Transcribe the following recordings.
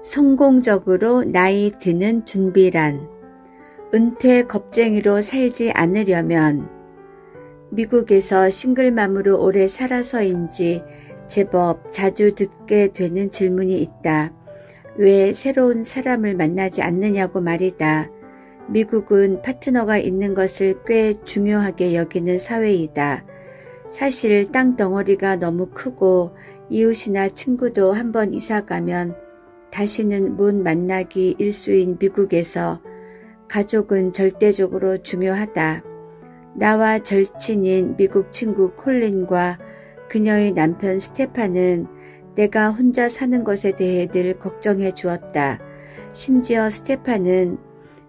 성공적으로 나이 드는 준비란. 은퇴 겁쟁이로 살지 않으려면. 미국에서 싱글맘으로 오래 살아서인지 제법 자주 듣게 되는 질문이 있다. 왜 새로운 사람을 만나지 않느냐고 말이다. 미국은 파트너가 있는 것을 꽤 중요하게 여기는 사회이다. 사실 땅덩어리가 너무 크고 이웃이나 친구도 한번 이사가면 다시는 못 만나기 일쑤인 미국에서 가족은 절대적으로 중요하다. 나와 절친인 미국 친구 콜린과 그녀의 남편 스테판은 내가 혼자 사는 것에 대해 늘 걱정해 주었다. 심지어 스테판은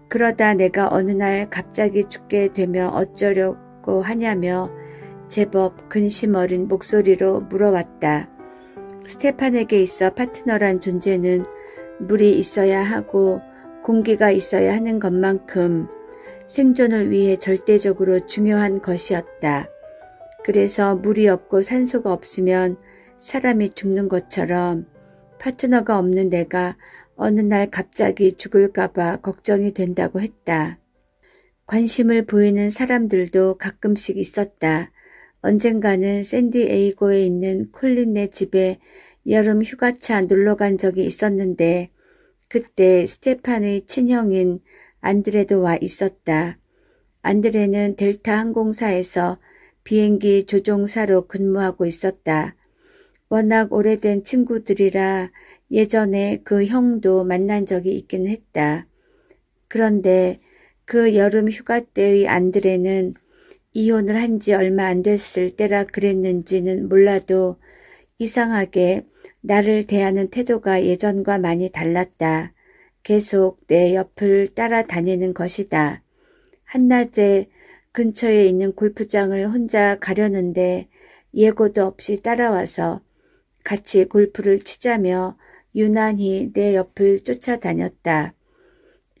그러다 내가 어느 날 갑자기 죽게 되면 어쩌려고 하냐며 제법 근심 어린 목소리로 물어왔다. 스테판에게 있어 파트너란 존재는 물이 있어야 하고 공기가 있어야 하는 것만큼 생존을 위해 절대적으로 중요한 것이었다. 그래서 물이 없고 산소가 없으면 사람이 죽는 것처럼 파트너가 없는 내가 어느 날 갑자기 죽을까봐 걱정이 된다고 했다. 관심을 보이는 사람들도 가끔씩 있었다. 언젠가는 샌디에이고에 있는 콜린네 집에 여름 휴가차 놀러 간 적이 있었는데 그때 스테판의 친형인 안드레도 와 있었다. 안드레는 델타 항공사에서 비행기 조종사로 근무하고 있었다. 워낙 오래된 친구들이라 예전에 그 형도 만난 적이 있긴 했다. 그런데 그 여름 휴가 때의 안드레는 이혼을 한 지 얼마 안 됐을 때라 그랬는지는 몰라도 이상하게 나를 대하는 태도가 예전과 많이 달랐다. 계속 내 옆을 따라다니는 것이다. 한낮에 근처에 있는 골프장을 혼자 가려는데 예고도 없이 따라와서 같이 골프를 치자며 유난히 내 옆을 쫓아다녔다.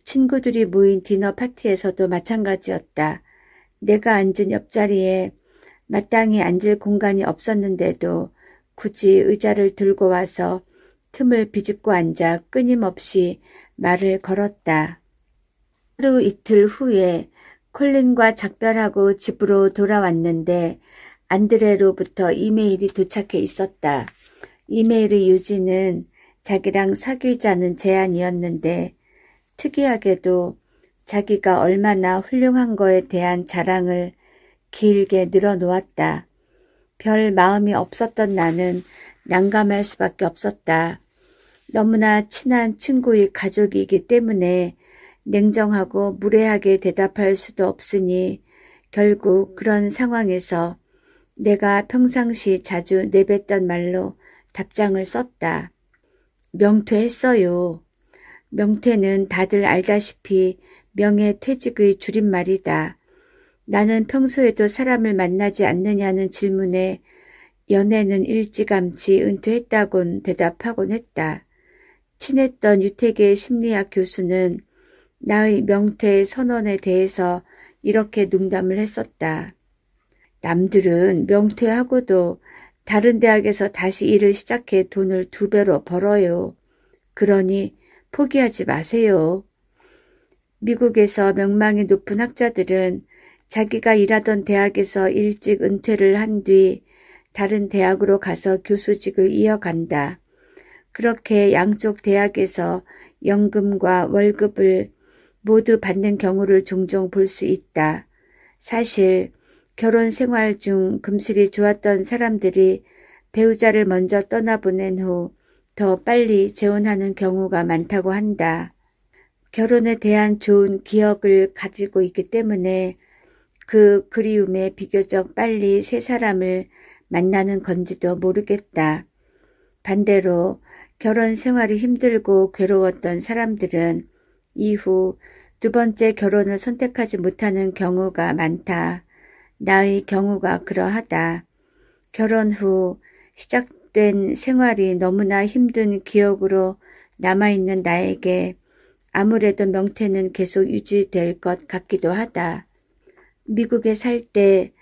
친구들이 모인 디너 파티에서도 마찬가지였다. 내가 앉은 옆자리에 마땅히 앉을 공간이 없었는데도 굳이 의자를 들고 와서 틈을 비집고 앉아 끊임없이 말을 걸었다. 하루 이틀 후에 콜린과 작별하고 집으로 돌아왔는데 안드레로부터 이메일이 도착해 있었다. 이메일의 요지는 자기랑 사귀자는 제안이었는데 특이하게도 자기가 얼마나 훌륭한 거에 대한 자랑을 길게 늘어놓았다. 별 마음이 없었던 나는 난감할 수밖에 없었다. 너무나 친한 친구의 가족이기 때문에 냉정하고 무례하게 대답할 수도 없으니 결국 그런 상황에서 내가 평상시 자주 내뱉던 말로 답장을 썼다. 명퇴했어요. 명퇴는 다들 알다시피 명예퇴직의 줄임말이다. 나는 평소에도 사람을 만나지 않느냐는 질문에 연애는 일찌감치 은퇴했다곤 대답하곤 했다. 친했던 유태계 심리학 교수는 나의 명퇴 선언에 대해서 이렇게 농담을 했었다. 남들은 명퇴하고도 다른 대학에서 다시 일을 시작해 돈을 2배로 벌어요. 그러니 포기하지 마세요. 미국에서 명망이 높은 학자들은 자기가 일하던 대학에서 일찍 은퇴를 한 뒤 다른 대학으로 가서 교수직을 이어간다. 그렇게 양쪽 대학에서 연금과 월급을 모두 받는 경우를 종종 볼 수 있다. 사실 결혼 생활 중 금슬이 좋았던 사람들이 배우자를 먼저 떠나보낸 후 더 빨리 재혼하는 경우가 많다고 한다. 결혼에 대한 좋은 기억을 가지고 있기 때문에 그 그리움에 비교적 빨리 새 사람을 만나는 건지도 모르겠다. 반대로 결혼 생활이 힘들고 괴로웠던 사람들은 이후 2번째 결혼을 선택하지 못하는 경우가 많다. 나의 경우가 그러하다. 결혼 후 시작된 생활이 너무나 힘든 기억으로 남아있는 나에게 아무래도 명퇴는 계속 유지될 것 같기도 하다. 미국에 살 때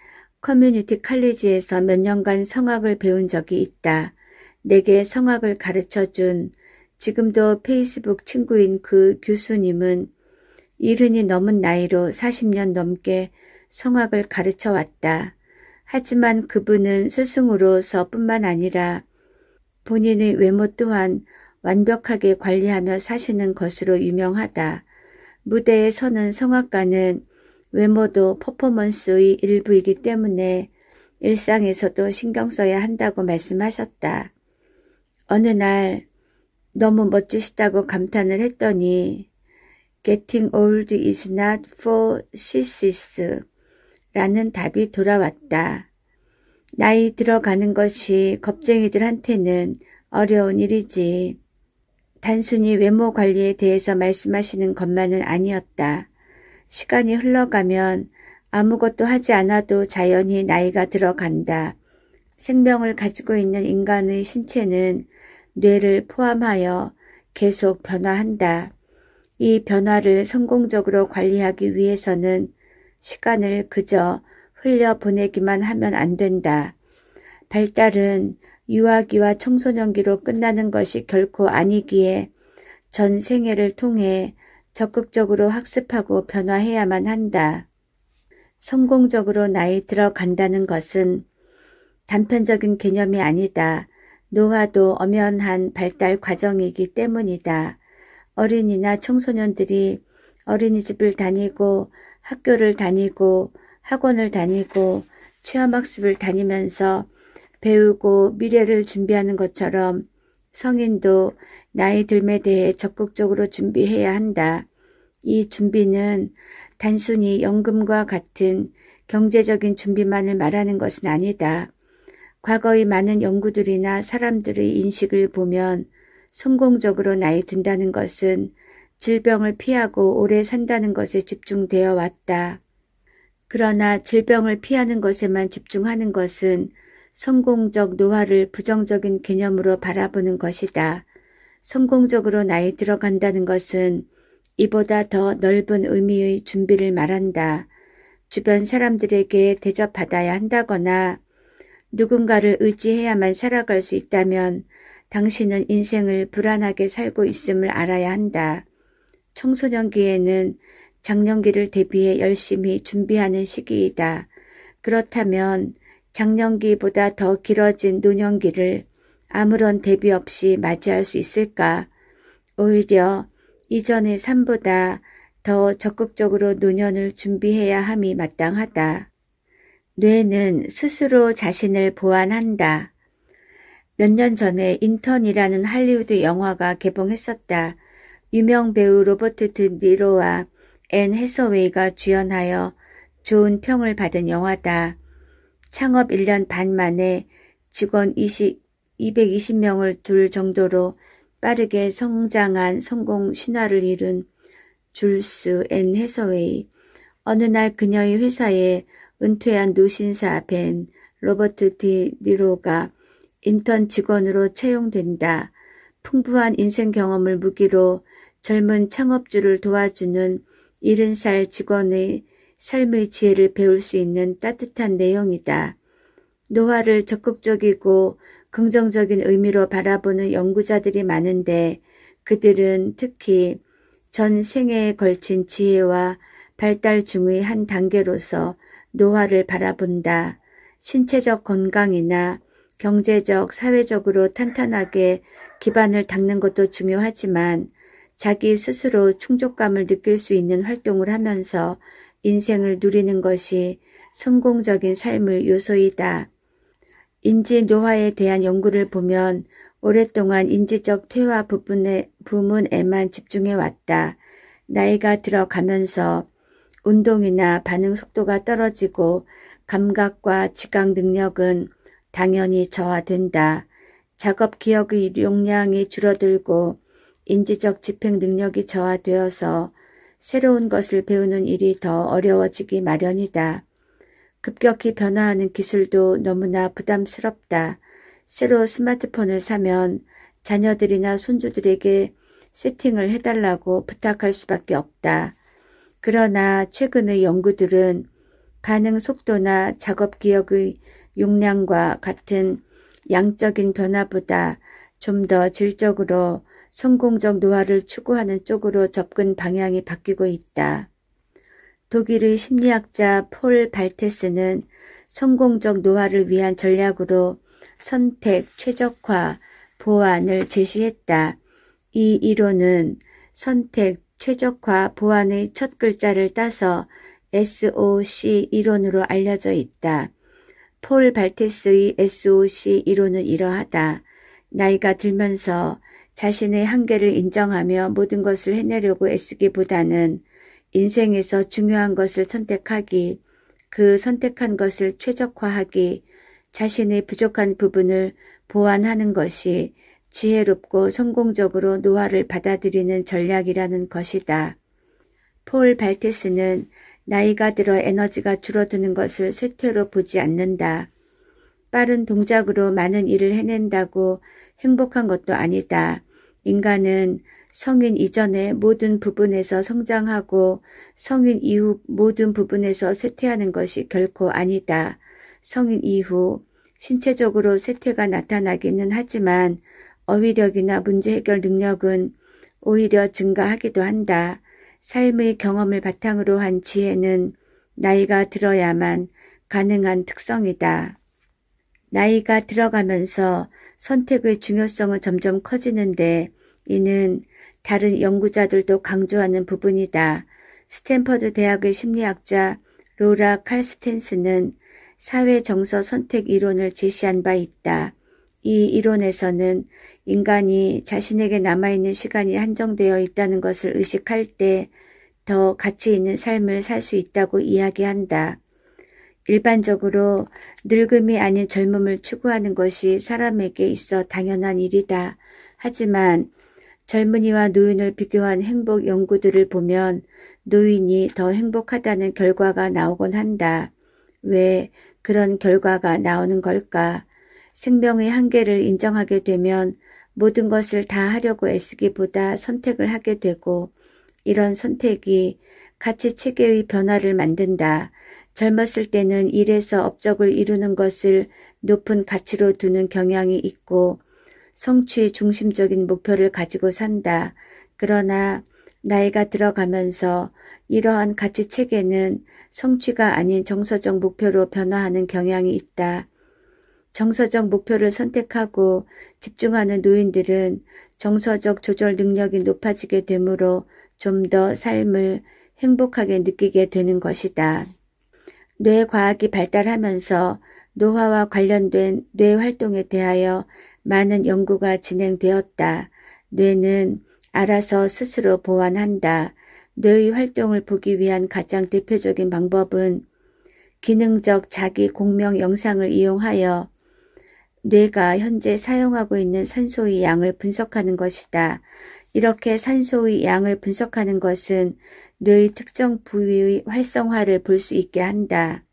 커뮤니티 칼리지에서 몇 년간 성악을 배운 적이 있다. 내게 성악을 가르쳐준 지금도 페이스북 친구인 그 교수님은 70이 넘은 나이로 40년 넘게 성악을 가르쳐 왔다. 하지만 그분은 스승으로서 뿐만 아니라 본인의 외모 또한 완벽하게 관리하며 사시는 것으로 유명하다. 무대에 서는 성악가는 외모도 퍼포먼스의 일부이기 때문에 일상에서도 신경 써야 한다고 말씀하셨다. 어느 날 너무 멋지시다고 감탄을 했더니 Getting old is not for sissies 라는 답이 돌아왔다. 나이 들어가는 것이 겁쟁이들한테는 어려운 일이지. 단순히 외모 관리에 대해서 말씀하시는 것만은 아니었다. 시간이 흘러가면 아무것도 하지 않아도 자연히 나이가 들어간다. 생명을 가지고 있는 인간의 신체는 뇌를 포함하여 계속 변화한다. 이 변화를 성공적으로 관리하기 위해서는 시간을 그저 흘려보내기만 하면 안 된다. 발달은 유아기와 청소년기로 끝나는 것이 결코 아니기에 전 생애를 통해 적극적으로 학습하고 변화해야만 한다. 성공적으로 나이 들어간다는 것은 단편적인 개념이 아니다. 노화도 엄연한 발달 과정이기 때문이다. 어린이나 청소년들이 어린이집을 다니고 학교를 다니고 학원을 다니고 체험학습을 다니면서 배우고 미래를 준비하는 것처럼 성인도 나이 듦에 대해 적극적으로 준비해야 한다. 이 준비는 단순히 연금과 같은 경제적인 준비만을 말하는 것은 아니다. 과거의 많은 연구들이나 사람들의 인식을 보면 성공적으로 나이 든다는 것은 질병을 피하고 오래 산다는 것에 집중되어 왔다. 그러나 질병을 피하는 것에만 집중하는 것은 성공적 노화를 부정적인 개념으로 바라보는 것이다. 성공적으로 나이 들어간다는 것은 이보다 더 넓은 의미의 준비를 말한다. 주변 사람들에게 대접받아야 한다거나 누군가를 의지해야만 살아갈 수 있다면 당신은 인생을 불안하게 살고 있음을 알아야 한다. 청소년기에는 장년기를 대비해 열심히 준비하는 시기이다. 그렇다면 장년기보다 더 길어진 노년기를 아무런 대비 없이 맞이할 수 있을까? 오히려 이전의 삶보다 더 적극적으로 노년을 준비해야 함이 마땅하다. 뇌는 스스로 자신을 보완한다. 몇 년 전에 인턴이라는 할리우드 영화가 개봉했었다. 유명 배우 로버트 드니로와 앤 해서웨이가 주연하여 좋은 평을 받은 영화다. 창업 1년 반 만에 직원 220명을 둘 정도로 빠르게 성장한 성공 신화를 이룬 줄스 앤 해서웨이. 어느 날 그녀의 회사에 은퇴한 노신사 벤 로버트 드니로가 인턴 직원으로 채용된다. 풍부한 인생 경험을 무기로 젊은 창업주를 도와주는 70살 직원의 삶의 지혜를 배울 수 있는 따뜻한 내용이다. 노화를 적극적이고 긍정적인 의미로 바라보는 연구자들이 많은데 그들은 특히 전 생애에 걸친 지혜와 발달 중의 한 단계로서 노화를 바라본다. 신체적 건강이나 경제적, 사회적으로 탄탄하게 기반을 닦는 것도 중요하지만 자기 스스로 충족감을 느낄 수 있는 활동을 하면서 인생을 누리는 것이 성공적인 삶의 요소이다. 인지 노화에 대한 연구를 보면 오랫동안 인지적 퇴화 부문에만 집중해왔다. 나이가 들어가면서 운동이나 반응 속도가 떨어지고 감각과 지각 능력은 당연히 저하된다. 작업 기억의 용량이 줄어들고 인지적 집행 능력이 저하되어서 새로운 것을 배우는 일이 더 어려워지기 마련이다. 급격히 변화하는 기술도 너무나 부담스럽다. 새로 스마트폰을 사면 자녀들이나 손주들에게 세팅을 해달라고 부탁할 수밖에 없다. 그러나 최근의 연구들은 반응 속도나 작업 기억의 용량과 같은 양적인 변화보다 좀 더 질적으로 성공적 노화를 추구하는 쪽으로 접근 방향이 바뀌고 있다. 독일의 심리학자 폴 발테스는 성공적 노화를 위한 전략으로 선택, 최적화, 보완을 제시했다. 이 이론은 선택, 최적화, 보완의 첫 글자를 따서 SOC 이론으로 알려져 있다. 폴 발테스의 SOC 이론은 이러하다. 나이가 들면서 자신의 한계를 인정하며 모든 것을 해내려고 애쓰기보다는 인생에서 중요한 것을 선택하기, 그 선택한 것을 최적화하기, 자신의 부족한 부분을 보완하는 것이 지혜롭고 성공적으로 노화를 받아들이는 전략이라는 것이다. 폴 발테스는 나이가 들어 에너지가 줄어드는 것을 쇠퇴로 보지 않는다. 빠른 동작으로 많은 일을 해낸다고 행복한 것도 아니다. 인간은 성인 이전의 모든 부분에서 성장하고 성인 이후 모든 부분에서 쇠퇴하는 것이 결코 아니다. 성인 이후 신체적으로 쇠퇴가 나타나기는 하지만 어휘력이나 문제 해결 능력은 오히려 증가하기도 한다. 삶의 경험을 바탕으로 한 지혜는 나이가 들어야만 가능한 특성이다. 나이가 들어가면서 선택의 중요성은 점점 커지는데 이는 다른 연구자들도 강조하는 부분이다. 스탠퍼드 대학의 심리학자 로라 칼스텐스는 사회정서 선택 이론을 제시한 바 있다. 이 이론에서는 인간이 자신에게 남아있는 시간이 한정되어 있다는 것을 의식할 때 더 가치 있는 삶을 살 수 있다고 이야기한다. 일반적으로 늙음이 아닌 젊음을 추구하는 것이 사람에게 있어 당연한 일이다. 하지만 젊은이와 노인을 비교한 행복 연구들을 보면 노인이 더 행복하다는 결과가 나오곤 한다. 왜 그런 결과가 나오는 걸까? 생명의 한계를 인정하게 되면 모든 것을 다 하려고 애쓰기보다 선택을 하게 되고 이런 선택이 가치 체계의 변화를 만든다. 젊었을 때는 일에서 업적을 이루는 것을 높은 가치로 두는 경향이 있고 성취 중심적인 목표를 가지고 산다. 그러나 나이가 들어가면서 이러한 가치 체계는 성취가 아닌 정서적 목표로 변화하는 경향이 있다. 정서적 목표를 선택하고 집중하는 노인들은 정서적 조절 능력이 높아지게 되므로 좀 더 삶을 행복하게 느끼게 되는 것이다. 뇌과학이 발달하면서 노화와 관련된 뇌 활동에 대하여 많은 연구가 진행되었다. 뇌는 알아서 스스로 보완한다. 뇌의 활동을 보기 위한 가장 대표적인 방법은 기능적 자기 공명 영상을 이용하여 뇌가 현재 사용하고 있는 산소의 양을 분석하는 것이다. 이렇게 산소의 양을 분석하는 것은 뇌의 특정 부위의 활성화를 볼 수 있게 한다.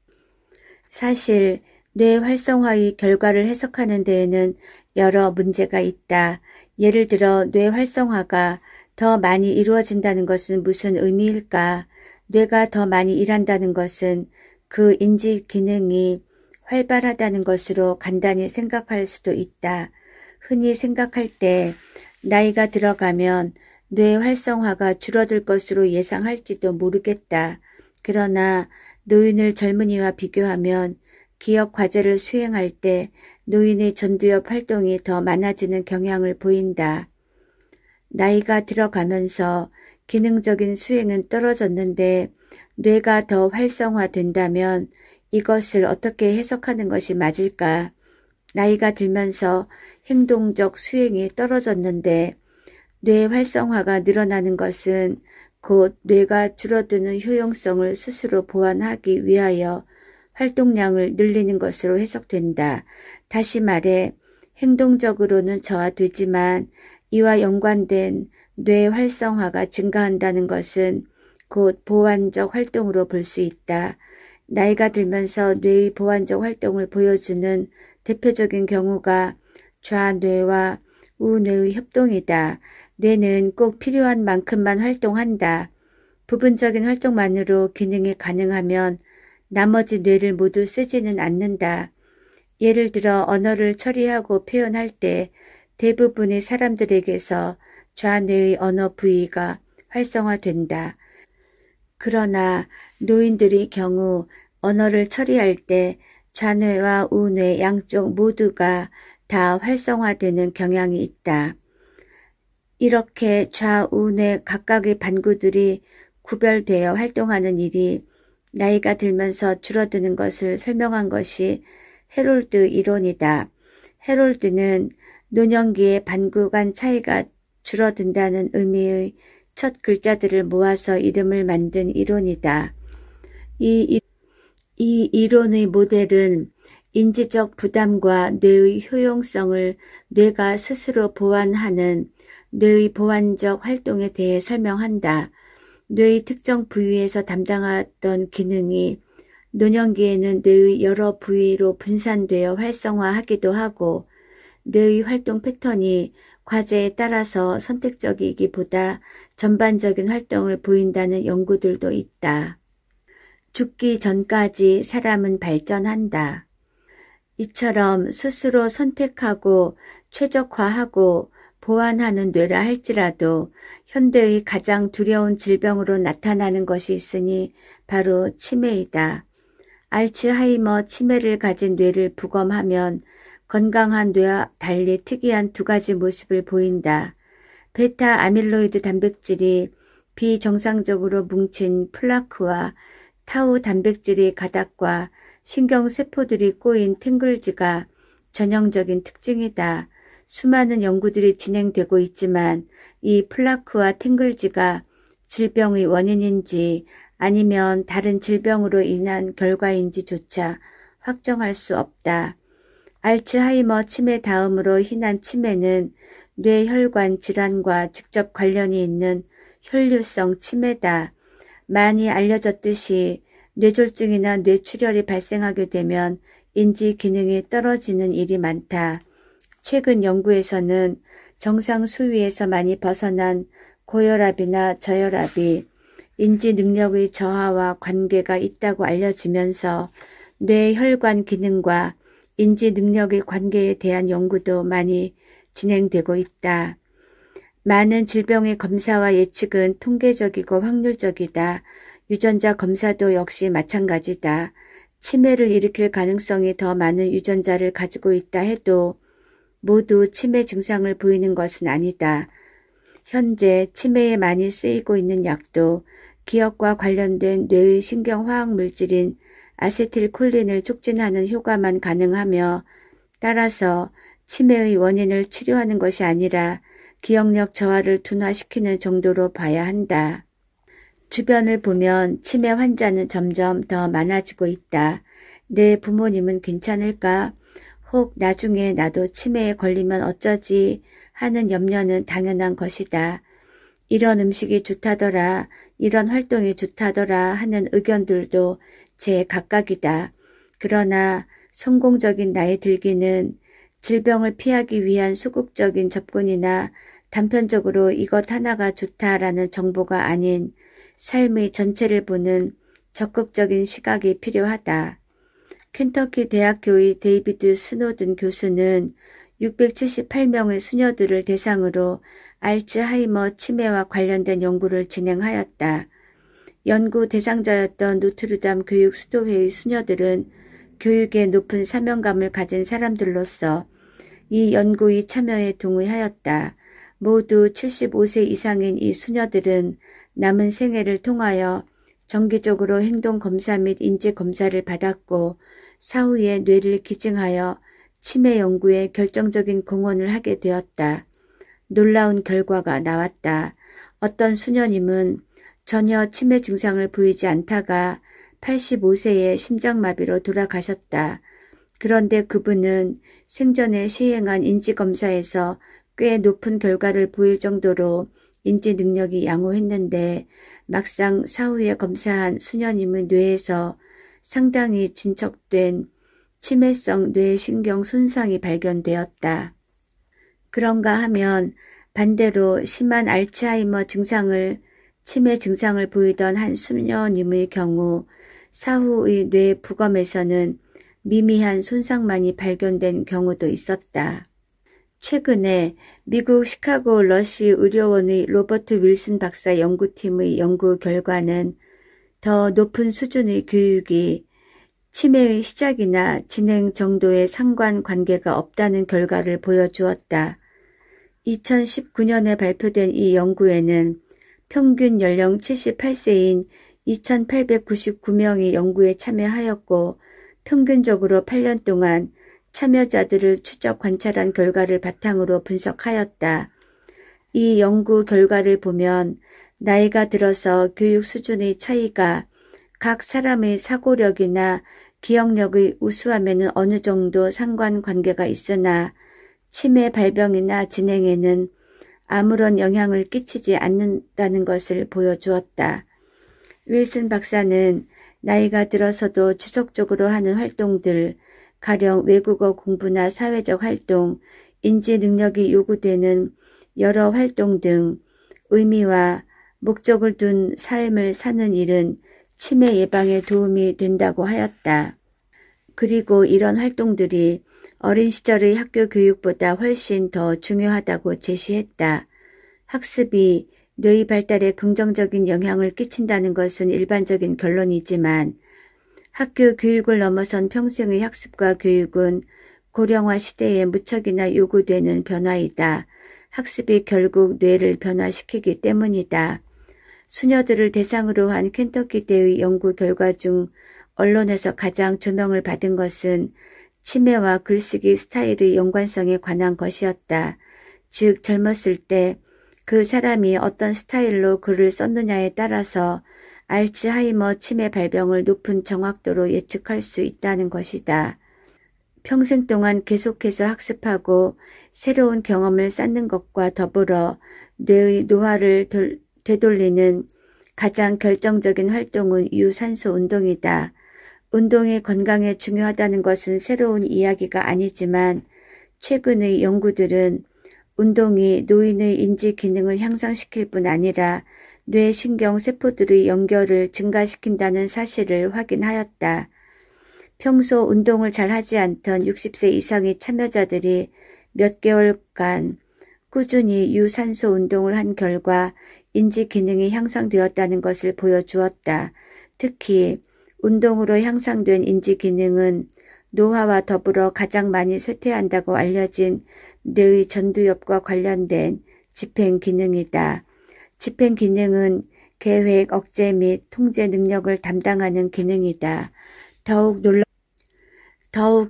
사실 뇌 활성화의 결과를 해석하는 데에는 여러 문제가 있다. 예를 들어 뇌 활성화가 더 많이 이루어진다는 것은 무슨 의미일까? 뇌가 더 많이 일한다는 것은 그 인지 기능이 활발하다는 것으로 간단히 생각할 수도 있다. 흔히 생각할 때 나이가 들어가면 뇌 활성화가 줄어들 것으로 예상할지도 모르겠다. 그러나 노인을 젊은이와 비교하면 기억 과제를 수행할 때 노인의 전두엽 활동이 더 많아지는 경향을 보인다. 나이가 들어가면서 기능적인 수행은 떨어졌는데 뇌가 더 활성화된다면 이것을 어떻게 해석하는 것이 맞을까? 나이가 들면서 행동적 수행이 떨어졌는데 뇌 활성화가 늘어나는 것은 곧 뇌가 줄어드는 효용성을 스스로 보완하기 위하여 활동량을 늘리는 것으로 해석된다. 다시 말해 행동적으로는 저하되지만 이와 연관된 뇌 활성화가 증가한다는 것은 곧 보완적 활동으로 볼 수 있다. 나이가 들면서 뇌의 보완적 활동을 보여주는 대표적인 경우가 좌뇌와 우뇌의 협동이다. 뇌는 꼭 필요한 만큼만 활동한다. 부분적인 활동만으로 기능이 가능하면 나머지 뇌를 모두 쓰지는 않는다. 예를 들어 언어를 처리하고 표현할 때 대부분의 사람들에게서 좌뇌의 언어 부위가 활성화된다. 그러나 노인들의 경우 언어를 처리할 때 좌뇌와 우뇌 양쪽 모두가 다 활성화되는 경향이 있다. 이렇게 좌우뇌 각각의 반구들이 구별되어 활동하는 일이 나이가 들면서 줄어드는 것을 설명한 것이 헤롤드 이론이다. 헤롤드는 노년기의 반구 간 차이가 줄어든다는 의미의 첫 글자들을 모아서 이름을 만든 이론이다. 이 이론의 모델은 인지적 부담과 뇌의 효용성을 뇌가 스스로 보완하는 뇌의 보완적 활동에 대해 설명한다. 뇌의 특정 부위에서 담당하던 기능이 노년기에는 뇌의 여러 부위로 분산되어 활성화하기도 하고 뇌의 활동 패턴이 과제에 따라서 선택적이기보다 전반적인 활동을 보인다는 연구들도 있다. 죽기 전까지 사람은 발전한다. 이처럼 스스로 선택하고 최적화하고 보완하는 뇌라 할지라도 현대의 가장 두려운 질병으로 나타나는 것이 있으니 바로 치매이다. 알츠하이머 치매를 가진 뇌를 부검하면 건강한 뇌와 달리 특이한 두 가지 모습을 보인다. 베타 아밀로이드 단백질이 비정상적으로 뭉친 플라크와 타우 단백질의 가닥과 신경세포들이 꼬인 탱글즈가 전형적인 특징이다. 수많은 연구들이 진행되고 있지만 이 플라크와 탱글즈가 질병의 원인인지 아니면 다른 질병으로 인한 결과인지조차 확정할 수 없다. 알츠하이머 치매 다음으로 흔한 치매는 뇌혈관 질환과 직접 관련이 있는 혈류성 치매다. 많이 알려졌듯이 뇌졸중이나 뇌출혈이 발생하게 되면 인지 기능이 떨어지는 일이 많다. 최근 연구에서는 정상 수위에서 많이 벗어난 고혈압이나 저혈압이 인지 능력의 저하와 관계가 있다고 알려지면서 뇌혈관 기능과 인지 능력의 관계에 대한 연구도 많이 진행되고 있다. 많은 질병의 검사와 예측은 통계적이고 확률적이다. 유전자 검사도 역시 마찬가지다. 치매를 일으킬 가능성이 더 많은 유전자를 가지고 있다 해도 모두 치매 증상을 보이는 것은 아니다. 현재 치매에 많이 쓰이고 있는 약도 기억과 관련된 뇌의 신경화학 물질인 아세틸콜린을 촉진하는 효과만 가능하며 따라서 치매의 원인을 치료하는 것이 아니라 기억력 저하를 둔화시키는 정도로 봐야 한다. 주변을 보면 치매 환자는 점점 더 많아지고 있다. 내 부모님은 괜찮을까? 혹 나중에 나도 치매에 걸리면 어쩌지 하는 염려는 당연한 것이다. 이런 음식이 좋다더라, 이런 활동이 좋다더라 하는 의견들도 제각각이다. 그러나 성공적인 나이 들기는 질병을 피하기 위한 소극적인 접근이나 단편적으로 이것 하나가 좋다라는 정보가 아닌 삶의 전체를 보는 적극적인 시각이 필요하다. 켄터키 대학교의 데이비드 스노든 교수는 678명의 수녀들을 대상으로 알츠하이머 치매와 관련된 연구를 진행하였다. 연구 대상자였던 노트르담 교육 수도회의 수녀들은 교육에 높은 사명감을 가진 사람들로서 이 연구의 참여에 동의하였다. 모두 75세 이상인 이 수녀들은 남은 생애를 통하여 정기적으로 행동검사 및 인지검사를 받았고 사후에 뇌를 기증하여 치매 연구에 결정적인 공헌을 하게 되었다. 놀라운 결과가 나왔다. 어떤 수녀님은 전혀 치매 증상을 보이지 않다가 85세에 심장마비로 돌아가셨다. 그런데 그분은 생전에 시행한 인지검사에서 꽤 높은 결과를 보일 정도로 인지 능력이 양호했는데 막상 사후에 검사한 수녀님의 뇌에서 상당히 진척된 치매성 뇌신경 손상이 발견되었다. 그런가 하면 반대로 심한 알츠하이머 증상을 치매 증상을 보이던 한 수녀님의 경우 사후의 뇌 부검에서는 미미한 손상만이 발견된 경우도 있었다. 최근에 미국 시카고 러시 의료원의 로버트 윌슨 박사 연구팀의 연구 결과는 더 높은 수준의 교육이 치매의 시작이나 진행 정도에 상관관계가 없다는 결과를 보여주었다. 2019년에 발표된 이 연구에는 평균 연령 78세인 2,899명이 연구에 참여하였고 평균적으로 8년 동안 참여자들을 추적 관찰한 결과를 바탕으로 분석하였다. 이 연구 결과를 보면 나이가 들어서 교육 수준의 차이가 각 사람의 사고력이나 기억력의 우수함에는 어느 정도 상관관계가 있으나 치매 발병이나 진행에는 아무런 영향을 끼치지 않는다는 것을 보여주었다. 윌슨 박사는 나이가 들어서도 지속적으로 하는 활동들, 가령 외국어 공부나 사회적 활동, 인지 능력이 요구되는 여러 활동 등 의미와 목적을 둔 삶을 사는 일은 치매 예방에 도움이 된다고 하였다. 그리고 이런 활동들이 어린 시절의 학교 교육보다 훨씬 더 중요하다고 제시했다. 학습이 뇌의 발달에 긍정적인 영향을 끼친다는 것은 일반적인 결론이지만 학교 교육을 넘어선 평생의 학습과 교육은 고령화 시대에 무척이나 요구되는 변화이다. 학습이 결국 뇌를 변화시키기 때문이다. 수녀들을 대상으로 한 켄터키대의 연구 결과 중 언론에서 가장 조명을 받은 것은 치매와 글쓰기 스타일의 연관성에 관한 것이었다. 즉 젊었을 때 그 사람이 어떤 스타일로 글을 썼느냐에 따라서 알츠하이머 치매 발병을 높은 정확도로 예측할 수 있다는 것이다. 평생 동안 계속해서 학습하고 새로운 경험을 쌓는 것과 더불어 뇌의 노화를 되돌리는 가장 결정적인 활동은 유산소 운동이다. 운동이 건강에 중요하다는 것은 새로운 이야기가 아니지만 최근의 연구들은 운동이 노인의 인지 기능을 향상시킬 뿐 아니라 뇌신경 세포들의 연결을 증가시킨다는 사실을 확인하였다. 평소 운동을 잘 하지 않던 60세 이상의 참여자들이 몇 개월간 꾸준히 유산소 운동을 한 결과 인지 기능이 향상되었다는 것을 보여주었다. 특히 운동으로 향상된 인지 기능은 노화와 더불어 가장 많이 쇠퇴한다고 알려진 뇌의 전두엽과 관련된 집행 기능이다. 집행 기능은 계획, 억제 및 통제 능력을 담당하는 기능이다. 더욱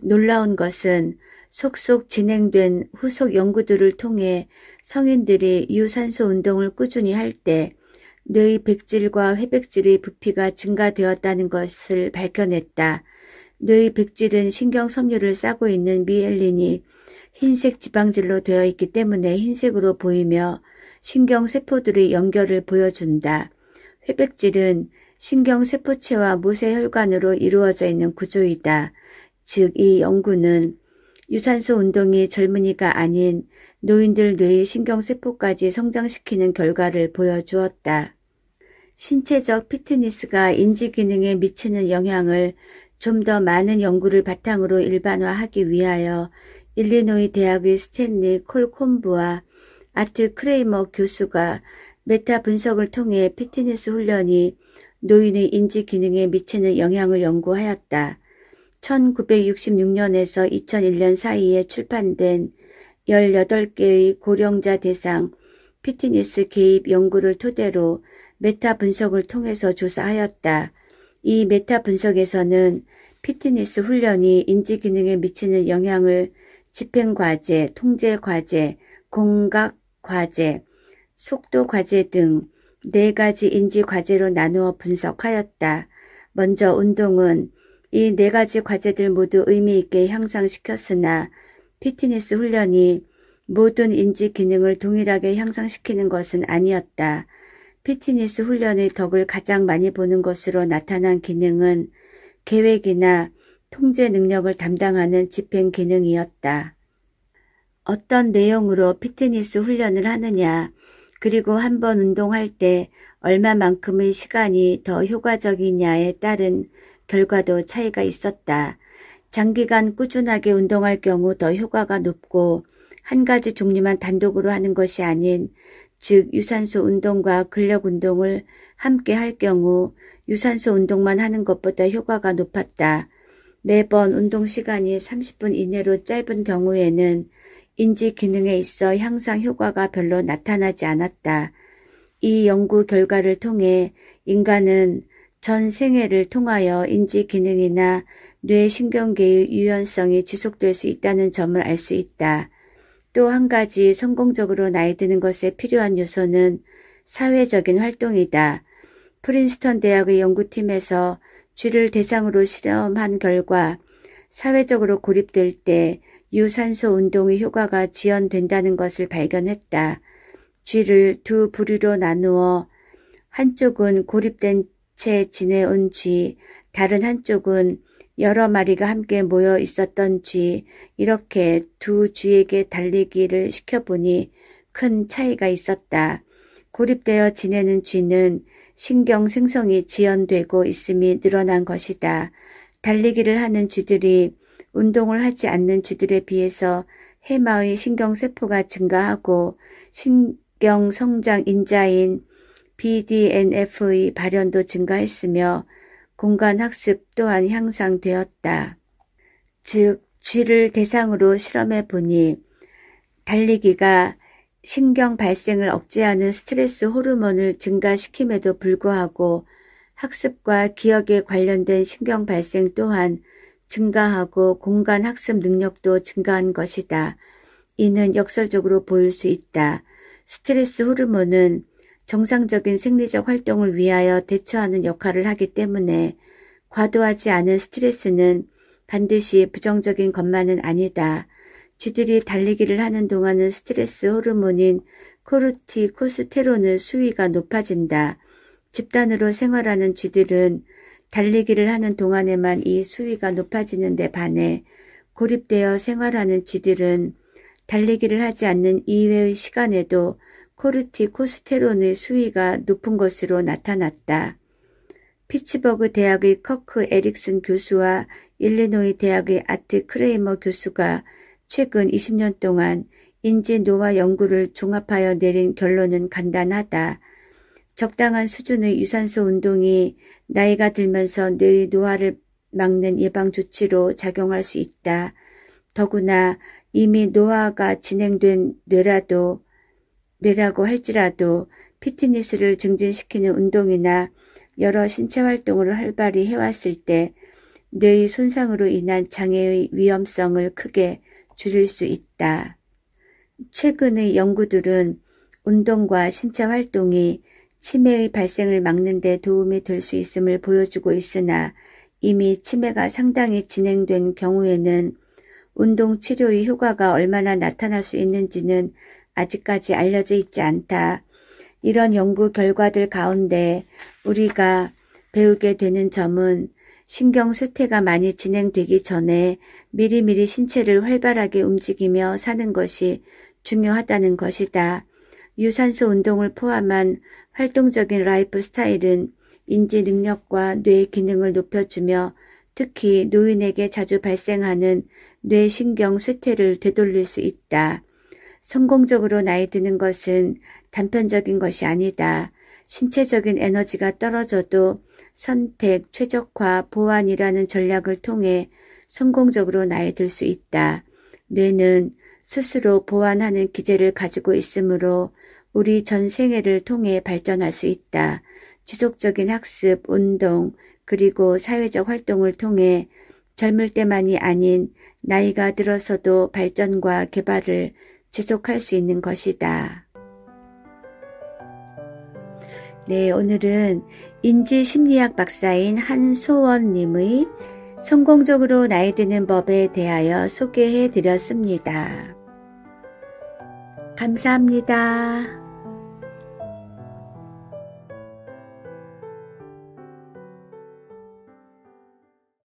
놀라운 것은 속속 진행된 후속 연구들을 통해 성인들이 유산소 운동을 꾸준히 할 때 뇌의 백질과 회백질의 부피가 증가되었다는 것을 밝혀냈다. 뇌의 백질은 신경섬유를 싸고 있는 미엘린이 흰색 지방질로 되어 있기 때문에 흰색으로 보이며 신경세포들의 연결을 보여준다. 회백질은 신경세포체와 모세혈관으로 이루어져 있는 구조이다. 즉, 이 연구는 유산소 운동이 젊은이가 아닌 노인들 뇌의 신경세포까지 성장시키는 결과를 보여주었다. 신체적 피트니스가 인지 기능에 미치는 영향을 좀 더 많은 연구를 바탕으로 일반화하기 위하여 일리노이 대학의 스탠리 콜콤부와 아트 크레이머 교수가 메타 분석을 통해 피트니스 훈련이 노인의 인지 기능에 미치는 영향을 연구하였다. 1966년에서 2001년 사이에 출판된 18개의 고령자 대상 피트니스 개입 연구를 토대로 메타 분석을 통해서 조사하였다. 이 메타 분석에서는 피트니스 훈련이 인지 기능에 미치는 영향을 집행과제, 통제과제, 공각과제, 속도과제 등 4가지 인지과제로 나누어 분석하였다. 먼저 운동은 이 4가지 과제들 모두 의미 있게 향상시켰으나 피트니스 훈련이 모든 인지 기능을 동일하게 향상시키는 것은 아니었다. 피트니스 훈련의 덕을 가장 많이 보는 것으로 나타난 기능은 계획이나 통제 능력을 담당하는 집행 기능이었다. 어떤 내용으로 피트니스 훈련을 하느냐, 그리고 한번 운동할 때 얼마만큼의 시간이 더 효과적이냐에 따른 결과도 차이가 있었다. 장기간 꾸준하게 운동할 경우 더 효과가 높고 한 가지 종류만 단독으로 하는 것이 아닌, 즉 유산소 운동과 근력 운동을 함께 할 경우 유산소 운동만 하는 것보다 효과가 높았다. 매번 운동 시간이 30분 이내로 짧은 경우에는 인지 기능에 있어 향상 효과가 별로 나타나지 않았다. 이 연구 결과를 통해 인간은 전 생애를 통하여 인지 기능이나 뇌 신경계의 유연성이 지속될 수 있다는 점을 알 수 있다. 또 한 가지 성공적으로 나이 드는 것에 필요한 요소는 사회적인 활동이다. 프린스턴 대학의 연구팀에서 쥐를 대상으로 실험한 결과 사회적으로 고립될 때 유산소 운동의 효과가 지연된다는 것을 발견했다. 쥐를 두 부류로 나누어 한쪽은 고립된 채 지내온 쥐, 다른 한쪽은 여러 마리가 함께 모여 있었던 쥐, 이렇게 두 쥐에게 달리기를 시켜보니 큰 차이가 있었다. 고립되어 지내는 쥐는 신경 생성이 지연되고 있음이 늘어난 것이다. 달리기를 하는 쥐들이 운동을 하지 않는 쥐들에 비해서 해마의 신경세포가 증가하고 신경성장 인자인 BDNF의 발현도 증가했으며 공간학습 또한 향상되었다. 즉, 쥐를 대상으로 실험해 보니 달리기가 신경 발생을 억제하는 스트레스 호르몬을 증가시킴에도 불구하고 학습과 기억에 관련된 신경 발생 또한 증가하고 공간 학습 능력도 증가한 것이다. 이는 역설적으로 보일 수 있다. 스트레스 호르몬은 정상적인 생리적 활동을 위하여 대처하는 역할을 하기 때문에 과도하지 않은 스트레스는 반드시 부정적인 것만은 아니다. 쥐들이 달리기를 하는 동안은 스트레스 호르몬인 코르티코스테론의 수위가 높아진다. 집단으로 생활하는 쥐들은 달리기를 하는 동안에만 이 수위가 높아지는 데 반해 고립되어 생활하는 쥐들은 달리기를 하지 않는 이외의 시간에도 코르티코스테론의 수위가 높은 것으로 나타났다. 피츠버그 대학의 커크 에릭슨 교수와 일리노이 대학의 아트 크레이머 교수가 최근 20년 동안 인지 노화 연구를 종합하여 내린 결론은 간단하다. 적당한 수준의 유산소 운동이 나이가 들면서 뇌의 노화를 막는 예방 조치로 작용할 수 있다. 더구나 이미 노화가 진행된 뇌라고 할지라도 피트니스를 증진시키는 운동이나 여러 신체 활동을 활발히 해왔을 때 뇌의 손상으로 인한 장애의 위험성을 크게 줄일 수 있다. 최근의 연구들은 운동과 신체 활동이 치매의 발생을 막는 데 도움이 될 수 있음을 보여주고 있으나 이미 치매가 상당히 진행된 경우에는 운동 치료의 효과가 얼마나 나타날 수 있는지는 아직까지 알려져 있지 않다. 이런 연구 결과들 가운데 우리가 배우게 되는 점은 신경 쇠퇴가 많이 진행되기 전에 미리미리 신체를 활발하게 움직이며 사는 것이 중요하다는 것이다. 유산소 운동을 포함한 활동적인 라이프 스타일은 인지 능력과 뇌 기능을 높여주며 특히 노인에게 자주 발생하는 뇌신경 쇠퇴를 되돌릴 수 있다. 성공적으로 나이 드는 것은 단편적인 것이 아니다. 신체적인 에너지가 떨어져도 선택, 최적화, 보완이라는 전략을 통해 성공적으로 나이 들 수 있다. 뇌는 스스로 보완하는 기제를 가지고 있으므로 우리 전 생애를 통해 발전할 수 있다. 지속적인 학습, 운동, 그리고 사회적 활동을 통해 젊을 때만이 아닌 나이가 들어서도 발전과 개발을 지속할 수 있는 것이다. 네, 오늘은 인지심리학 박사인 한소원님의 성공적으로 나이 드는 법에 대하여 소개해 드렸습니다. 감사합니다.